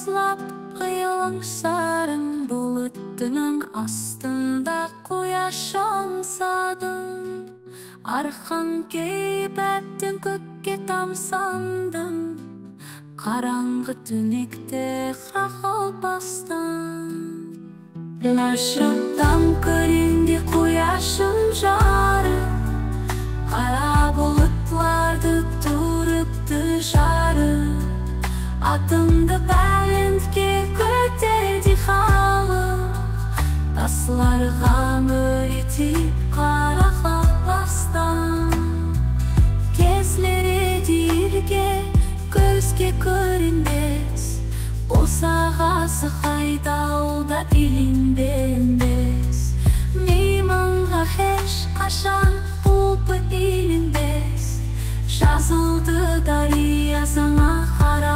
башлап, кыйылың шарын булыттының астында куяш аңсадың. Арқан кейіп әттен көкке тамсандың, қараңғы түнекте қақыл бастың. Лашықтан көрінде куяшың жары, қара бұлытларды тұрыпты жары. Атымды бәлентке көтерді халық, тасларға мөретіп қара қапастан. Кезлері дирге көзге көрінбес, босағасы қайдауда илінбенбес. Мейманға хеш қашан ұлпы илінбес, жазылды дария саңа қара